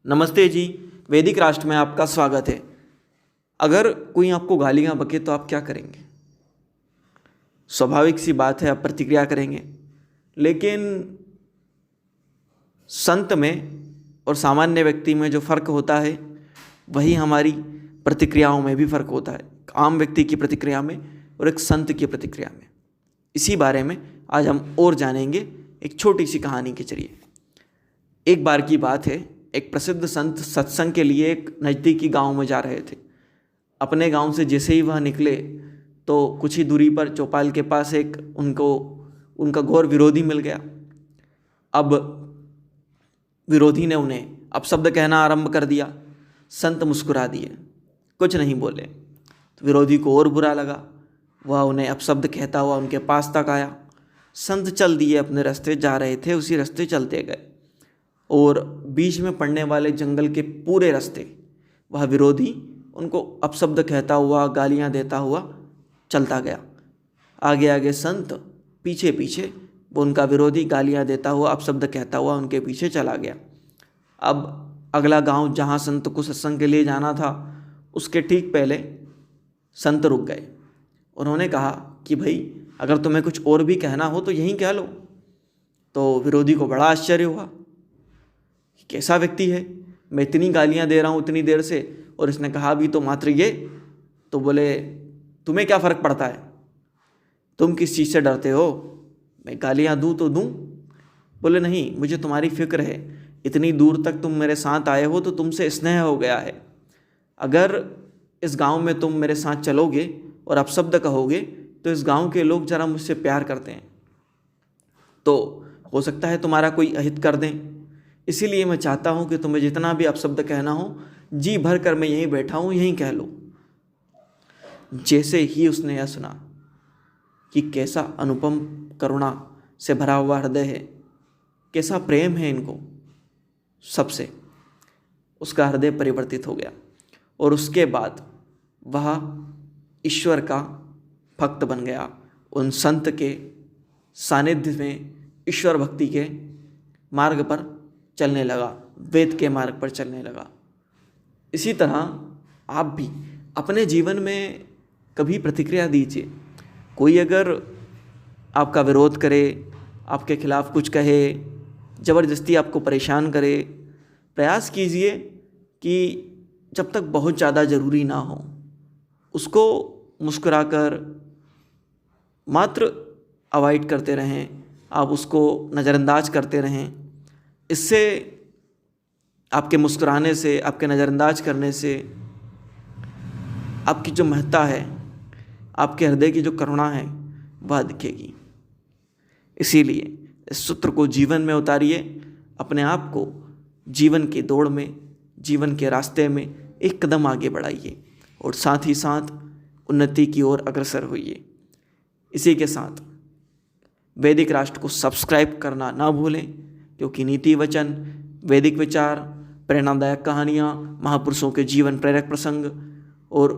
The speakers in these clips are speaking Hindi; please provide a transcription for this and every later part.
नमस्ते जी। वैदिक राष्ट्र में आपका स्वागत है। अगर कोई आपको गालियाँ बके तो आप क्या करेंगे? स्वाभाविक सी बात है, आप प्रतिक्रिया करेंगे। लेकिन संत में और सामान्य व्यक्ति में जो फ़र्क होता है वही हमारी प्रतिक्रियाओं में भी फ़र्क होता है, आम व्यक्ति की प्रतिक्रिया में और एक संत की प्रतिक्रिया में। इसी बारे में आज हम और जानेंगे एक छोटी सी कहानी के जरिए। एक बार की बात है, एक प्रसिद्ध संत सत्संग के लिए एक नज़दीकी गांव में जा रहे थे। अपने गांव से जैसे ही वह निकले तो कुछ ही दूरी पर चौपाल के पास एक उनका घोर विरोधी मिल गया। अब विरोधी ने उन्हें अपशब्द कहना आरंभ कर दिया। संत मुस्कुरा दिए, कुछ नहीं बोले। तो विरोधी को और बुरा लगा, वह उन्हें अपशब्द कहता हुआ उनके पास तक आया। संत चल दिए, अपने रास्ते जा रहे थे, उसी रास्ते चलते गए और बीच में पड़ने वाले जंगल के पूरे रास्ते वह विरोधी उनको अपशब्द कहता हुआ, गालियां देता हुआ चलता गया। आगे आगे संत, पीछे पीछे वो उनका विरोधी गालियां देता हुआ, अपशब्द कहता हुआ उनके पीछे चला गया। अब अगला गांव जहां संत को सत्संग के लिए जाना था, उसके ठीक पहले संत रुक गए। उन्होंने कहा कि भाई, अगर तुम्हें कुछ और भी कहना हो तो यहीं कह लो। तो विरोधी को बड़ा आश्चर्य हुआ, कैसा व्यक्ति है, मैं इतनी गालियां दे रहा हूँ इतनी देर से और इसने कहा भी तो मात्र ये। तो बोले, तुम्हें क्या फ़र्क पड़ता है, तुम किस चीज़ से डरते हो, मैं गालियां दूँ तो दूँ। बोले, नहीं, मुझे तुम्हारी फिक्र है, इतनी दूर तक तुम मेरे साथ आए हो तो तुमसे स्नेह हो गया है। अगर इस गांव में तुम मेरे साथ चलोगे और अपशब्द कहोगे तो इस गांव के लोग ज़रा मुझसे प्यार करते हैं, तो हो सकता है तुम्हारा कोई अहित कर दें। इसीलिए मैं चाहता हूँ कि तुम्हें जितना भी अपशब्द कहना हो, जी भर कर मैं यहीं बैठा हूँ, यहीं कह लो। जैसे ही उसने यह सुना कि कैसा अनुपम करुणा से भरा हुआ हृदय है, कैसा प्रेम है इनको सबसे, उसका हृदय परिवर्तित हो गया और उसके बाद वह ईश्वर का भक्त बन गया। उन संत के सानिध्य में ईश्वर भक्ति के मार्ग पर चलने लगा, वेद के मार्ग पर चलने लगा। इसी तरह आप भी अपने जीवन में कभी प्रतिक्रिया दीजिए। कोई अगर आपका विरोध करे, आपके खिलाफ कुछ कहे, ज़बरदस्ती आपको परेशान करे, प्रयास कीजिए कि जब तक बहुत ज़्यादा ज़रूरी ना हो उसको मुस्कुराकर मात्र अवॉइड करते रहें, आप उसको नज़रअंदाज करते रहें। इससे आपके मुस्कुराने से, आपके नज़रअंदाज करने से आपकी जो महत्ता है, आपके हृदय की जो करुणा है, वह दिखेगी। इसीलिए इस सूत्र को जीवन में उतारिए, अपने आप को जीवन की दौड़ में, जीवन के रास्ते में एक कदम आगे बढ़ाइए और साथ ही साथ उन्नति की ओर अग्रसर होइए। इसी के साथ वैदिक राष्ट्र को सब्सक्राइब करना ना भूलें, क्योंकि नीति वचन, वैदिक विचार, प्रेरणादायक कहानियाँ, महापुरुषों के जीवन प्रेरक प्रसंग और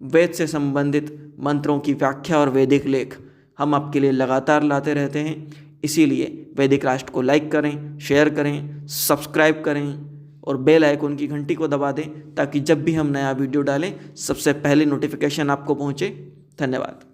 वेद से संबंधित मंत्रों की व्याख्या और वैदिक लेख हम आपके लिए लगातार लाते रहते हैं। इसीलिए वैदिक राष्ट्र को लाइक करें, शेयर करें, सब्सक्राइब करें और बेल आइकन की घंटी को दबा दें, ताकि जब भी हम नया वीडियो डालें सबसे पहले नोटिफिकेशन आपको पहुँचे। धन्यवाद।